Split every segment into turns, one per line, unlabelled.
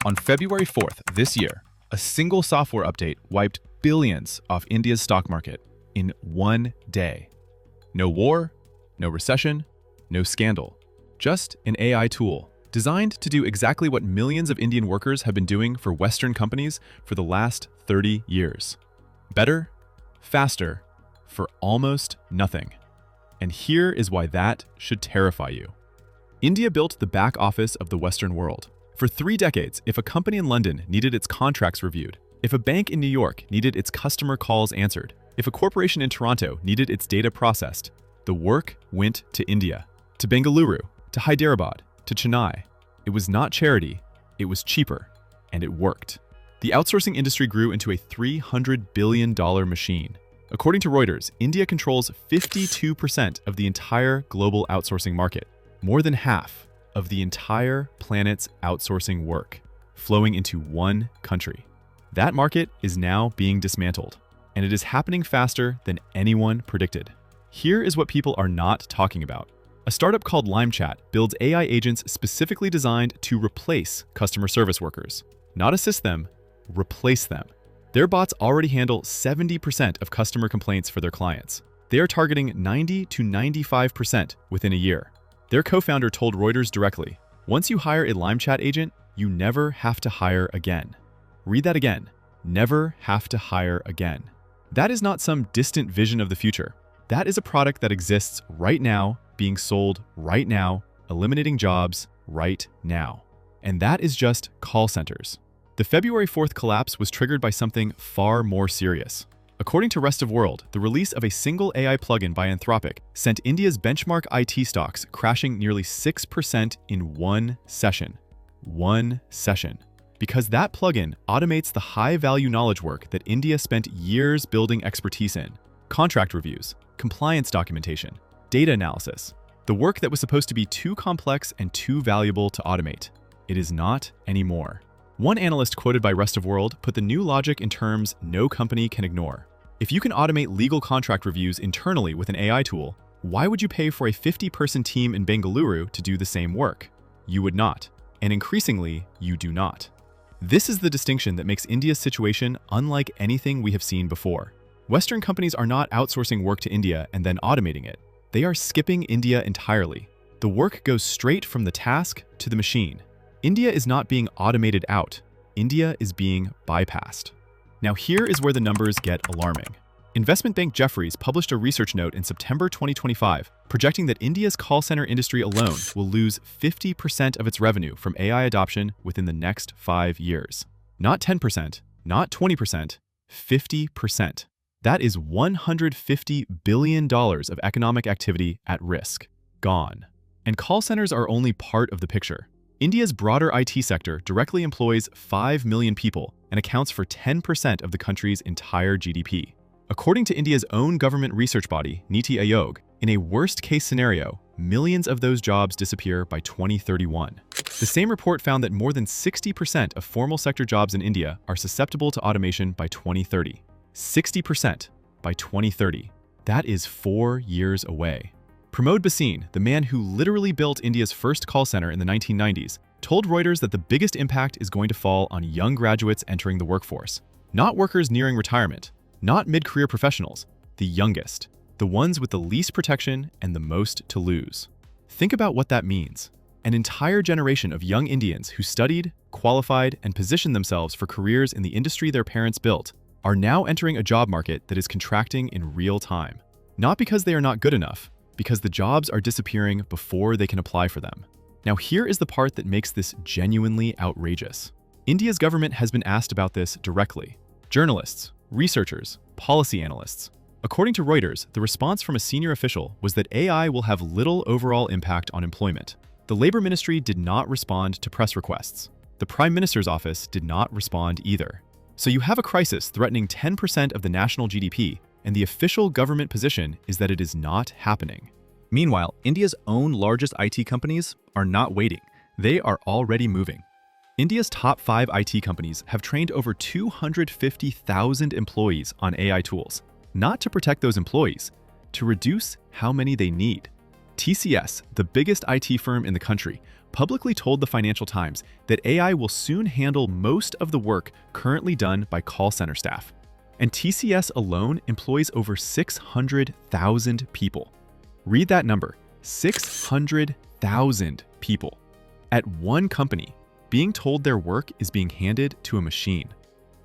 On February 4th this year, a single software update wiped billions off India's stock market in one day. No war, no recession, no scandal. Just an AI tool designed to do exactly what millions of Indian workers have been doing for Western companies for the last 30 years. Better, faster, for almost nothing. And here is why that should terrify you. India built the back office of the Western world. For 3 decades, if a company in London needed its contracts reviewed, if a bank in New York needed its customer calls answered, if a corporation in Toronto needed its data processed, the work went to India, to Bengaluru, to Hyderabad, to Chennai. It was not charity, it was cheaper, and it worked. The outsourcing industry grew into a $300 billion machine. According to Reuters, India controls 52% of the entire global outsourcing market, more than half of the entire planet's outsourcing work, flowing into one country. That market is now being dismantled, and it is happening faster than anyone predicted. Here is what people are not talking about. A startup called LimeChat builds AI agents specifically designed to replace customer service workers, not assist them, replace them. Their bots already handle 70% of customer complaints for their clients. They are targeting 90 to 95% within a year. Their co-founder told Reuters directly, "Once you hire a LimeChat agent, you never have to hire again." Read that again. Never have to hire again. That is not some distant vision of the future. That is a product that exists right now, being sold right now, eliminating jobs right now. And that is just call centers. The February 4th collapse was triggered by something far more serious. According to Rest of World, the release of a single AI plugin by Anthropic sent India's benchmark IT stocks crashing nearly 6% in one session. One session. Because that plugin automates the high-value knowledge work that India spent years building expertise in. Contract reviews, compliance documentation, data analysis. The work that was supposed to be too complex and too valuable to automate. It is not anymore. One analyst quoted by Rest of World put the new logic in terms no company can ignore. If you can automate legal contract reviews internally with an AI tool, why would you pay for a 50-person team in Bengaluru to do the same work? You would not. And increasingly, you do not. This is the distinction that makes India's situation unlike anything we have seen before. Western companies are not outsourcing work to India and then automating it. They are skipping India entirely. The work goes straight from the task to the machine. India is not being automated out. India is being bypassed. Now here is where the numbers get alarming. Investment bank Jefferies published a research note in September 2025, projecting that India's call center industry alone will lose 50% of its revenue from AI adoption within the next 5 years. Not 10%, not 20%, 50%. That is $150 billion of economic activity at risk. Gone. And call centers are only part of the picture. India's broader IT sector directly employs 5 million people and accounts for 10% of the country's entire GDP. According to India's own government research body, NITI Aayog, in a worst-case scenario, millions of those jobs disappear by 2031. The same report found that more than 60% of formal sector jobs in India are susceptible to automation by 2030. 60% by 2030. That is 4 years away. Pramod Bhasin, the man who literally built India's first call center in the 1990s, told Reuters that the biggest impact is going to fall on young graduates entering the workforce. Not workers nearing retirement, not mid-career professionals, the youngest, the ones with the least protection and the most to lose. Think about what that means. An entire generation of young Indians who studied, qualified, and positioned themselves for careers in the industry their parents built are now entering a job market that is contracting in real time. Not because they are not good enough, because the jobs are disappearing before they can apply for them. Now here is the part that makes this genuinely outrageous. India's government has been asked about this directly. Journalists, researchers, policy analysts. According to Reuters, the response from a senior official was that AI will have little overall impact on employment. The Labor Ministry did not respond to press requests. The Prime Minister's office did not respond either. So you have a crisis threatening 10% of the national GDP, and the official government position is that it is not happening. Meanwhile, India's own largest IT companies are not waiting. They are already moving. India's top 5 IT companies have trained over 250,000 employees on AI tools, not to protect those employees, to reduce how many they need. TCS, the biggest IT firm in the country, publicly told the Financial Times that AI will soon handle most of the work currently done by call center staff. And TCS alone employs over 600,000 people. Read that number, 600,000 people. At one company, being told their work is being handed to a machine.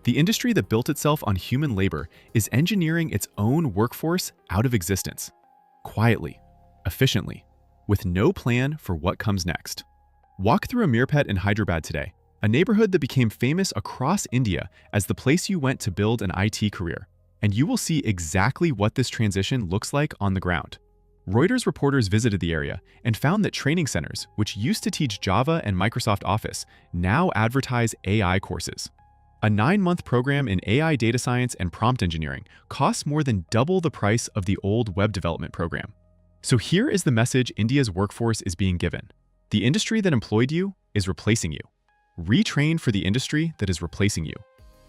The industry that built itself on human labor is engineering its own workforce out of existence, quietly, efficiently, with no plan for what comes next. Walk through Amirpet in Hyderabad today, a neighborhood that became famous across India as the place you went to build an IT career, and you will see exactly what this transition looks like on the ground. Reuters reporters visited the area and found that training centers, which used to teach Java and Microsoft Office, now advertise AI courses. A 9-month program in AI data science and prompt engineering costs more than double the price of the old web development program. So here is the message India's workforce is being given. The industry that employed you is replacing you. Retrain for the industry that is replacing you.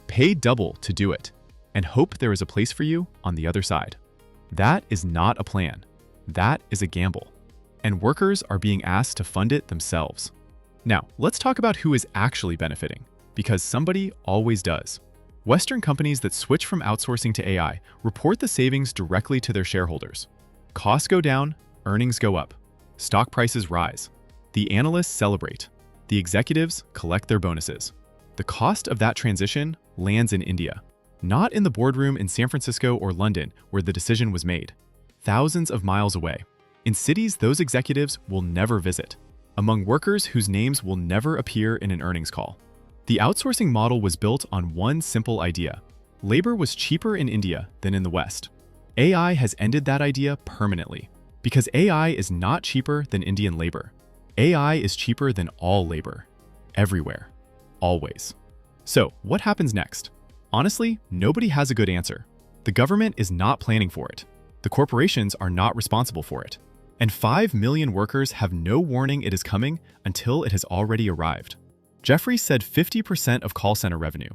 Pay double to do it, and hope there is a place for you on the other side. That is not a plan. That is a gamble. And workers are being asked to fund it themselves. Now, let's talk about who is actually benefiting, because somebody always does. Western companies that switch from outsourcing to AI report the savings directly to their shareholders. Costs go down, earnings go up. Stock prices rise. The analysts celebrate. The executives collect their bonuses. The cost of that transition lands in India, not in the boardroom in San Francisco or London where the decision was made. Thousands of miles away, in cities those executives will never visit, among workers whose names will never appear in an earnings call. The outsourcing model was built on one simple idea. Labor was cheaper in India than in the West. AI has ended that idea permanently, because AI is not cheaper than Indian labor. AI is cheaper than all labor, everywhere, always. So, what happens next? Honestly, nobody has a good answer. The government is not planning for it. The corporations are not responsible for it. And 5 million workers have no warning it is coming until it has already arrived. Jefferies said 50% of call center revenue,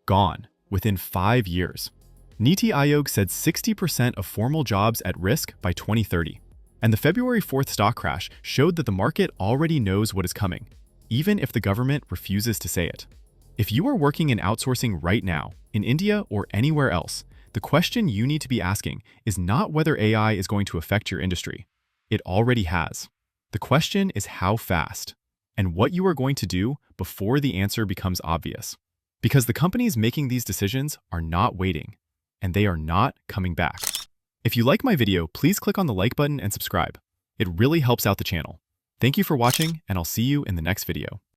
gone, within 5 years. NITI Aayog said 60% of formal jobs at risk by 2030. And the February 4th stock crash showed that the market already knows what is coming, even if the government refuses to say it. If you are working in outsourcing right now, in India or anywhere else, the question you need to be asking is not whether AI is going to affect your industry. It already has. The question is how fast, and what you are going to do before the answer becomes obvious. Because the companies making these decisions are not waiting, and they are not coming back. If you like my video, please click on the like button and subscribe. It really helps out the channel. Thank you for watching, and I'll see you in the next video.